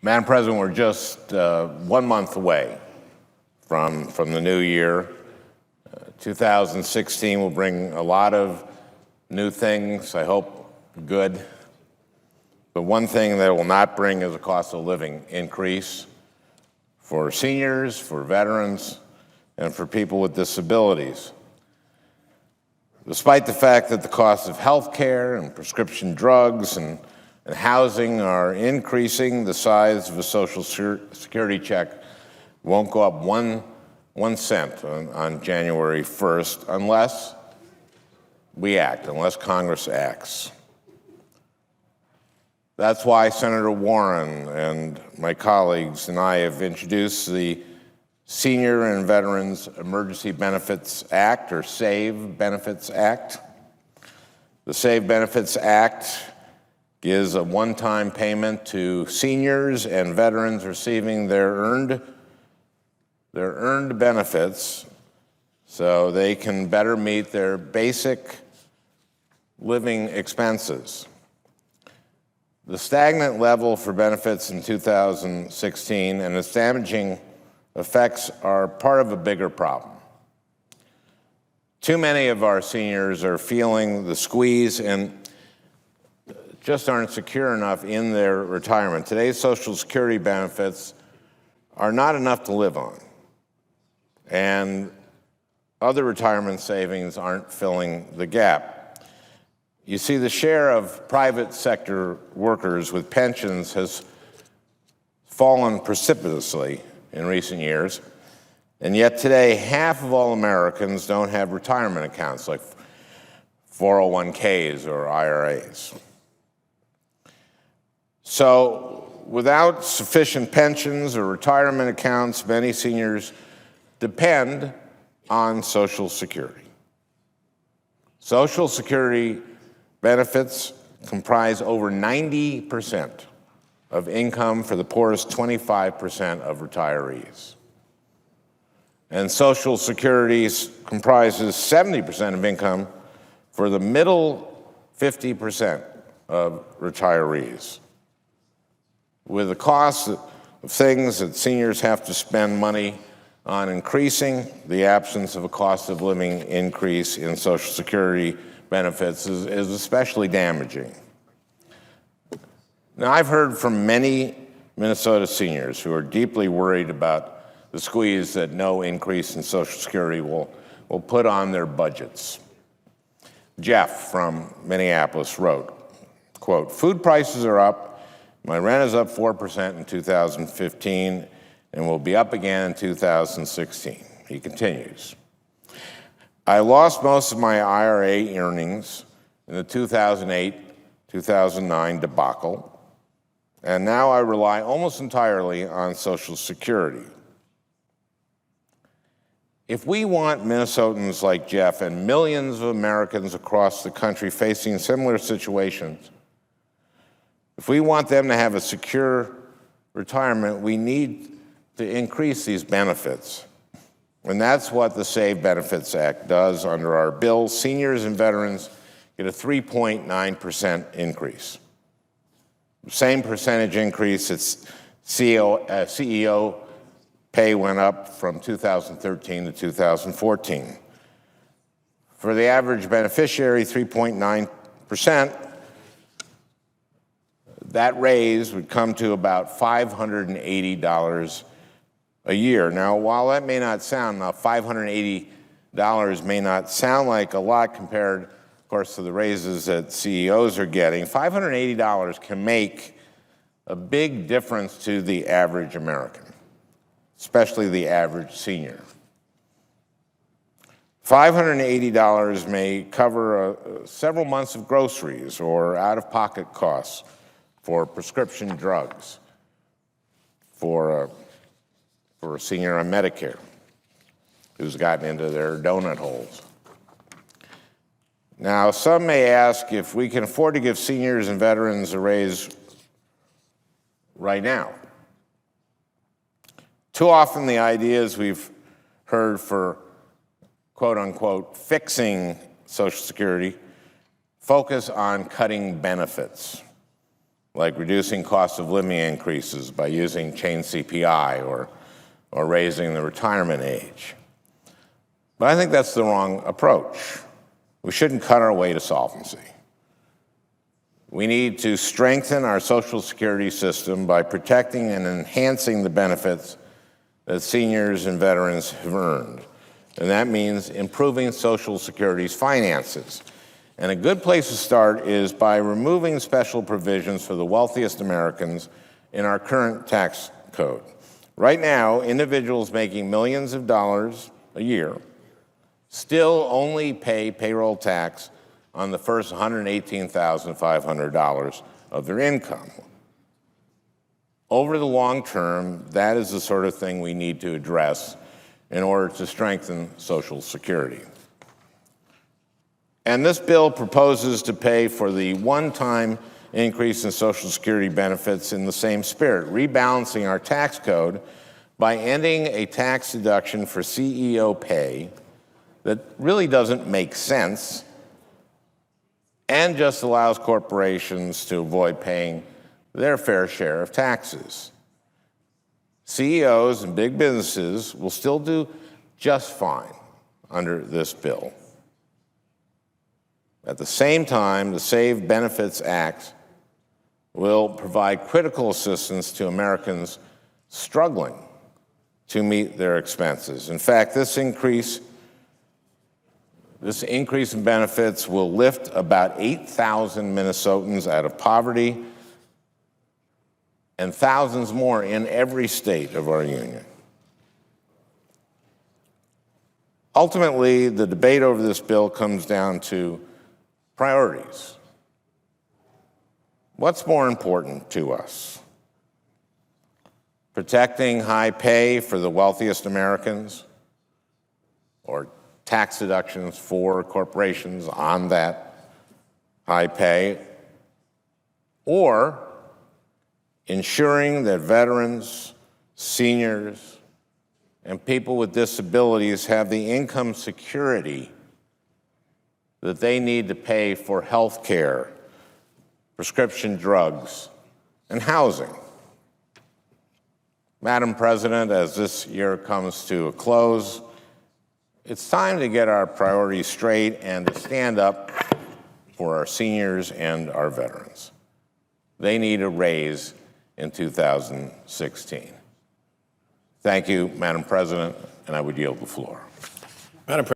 Madam President, we're just 1 month away from the new year. 2016 will bring a lot of new things, I hope good. But one thing that it will not bring is a cost of living increase for seniors, for veterans, and for people with disabilities. Despite the fact that the cost of health care and prescription drugs and housing are increasing, the size of a Social Security check won't go up one cent on January 1st unless we act, unless Congress acts. That's why Senator Warren and my colleagues and I have introduced the Senior and Veterans Emergency Benefits Act, or SAVE Benefits Act. The SAVE Benefits Act gives a one-time payment to seniors and veterans receiving their earned benefits so they can better meet their basic living expenses. The stagnant level for benefits in 2016 and its damaging effects are part of a bigger problem. Too many of our seniors are feeling the squeeze and just aren't secure enough in their retirement. Today's Social Security benefits are not enough to live on, and other retirement savings aren't filling the gap. You see, the share of private sector workers with pensions has fallen precipitously in recent years, and yet today half of all Americans don't have retirement accounts like 401ks or IRAs. So without sufficient pensions or retirement accounts, many seniors depend on Social Security. Social Security benefits comprise over 90% of income for the poorest 25% of retirees. And Social Security comprises 70% of income for the middle 50% of retirees. With the cost of things that seniors have to spend money on increasing, the absence of a cost of living increase in Social Security benefits is especially damaging. Now, I've heard from many Minnesota seniors who are deeply worried about the squeeze that no increase in Social Security will put on their budgets. Jeff from Minneapolis wrote, quote, "Food prices are up. My rent is up 4% in 2015 and will be up again in 2016. He continues, "I lost most of my IRA earnings in the 2008-2009 debacle, and now I rely almost entirely on Social Security. If we want Minnesotans like Jeff and millions of Americans across the country facing similar situations, if we want them to have a secure retirement, we need to increase these benefits. And that's what the SAVE Benefits Act does under our bill. Seniors and veterans get a 3.9% increase. The same percentage increase that CEO pay went up from 2013 to 2014. For the average beneficiary, 3.9%, that raise would come to about $580 a year. Now, while that may not sound enough, $580 may not sound like a lot compared, of course, to the raises that CEOs are getting. $580 can make a big difference to the average American, especially the average senior. $580 may cover several months of groceries or out-of-pocket costs for prescription drugs, for a senior on Medicare who's gotten into their donut holes. Now, some may ask if we can afford to give seniors and veterans a raise right now. Too often the ideas we've heard for quote-unquote fixing Social Security focus on cutting benefits. like reducing cost of living increases by using chain CPI or raising the retirement age. But I think that's the wrong approach. We shouldn't cut our way to solvency. We need to strengthen our Social Security system by protecting and enhancing the benefits that seniors and veterans have earned. And that means improving Social Security's finances. And a good place to start is by removing special provisions for the wealthiest Americans in our current tax code. Right now, individuals making millions of dollars a year still only pay payroll tax on the first $118,500 of their income. Over the long term, that is the sort of thing we need to address in order to strengthen Social Security. And this bill proposes to pay for the one-time increase in Social Security benefits in the same spirit, rebalancing our tax code by ending a tax deduction for CEO pay that really doesn't make sense and just allows corporations to avoid paying their fair share of taxes. CEOs and big businesses will still do just fine under this bill. At the same time, the Save Benefits Act will provide critical assistance to Americans struggling to meet their expenses. In fact, this increase in benefits will lift about 8,000 Minnesotans out of poverty and thousands more in every state of our union. Ultimately, the debate over this bill comes down to priorities. What's more important to us? Protecting high pay for the wealthiest Americans, or tax deductions for corporations on that high pay, or ensuring that veterans, seniors, and people with disabilities have the income security that they need to pay for health care, prescription drugs, and housing. Madam President, as this year comes to a close, it's time to get our priorities straight and to stand up for our seniors and our veterans. They need a raise in 2016. Thank you, Madam President, and I would yield the floor. Madam President.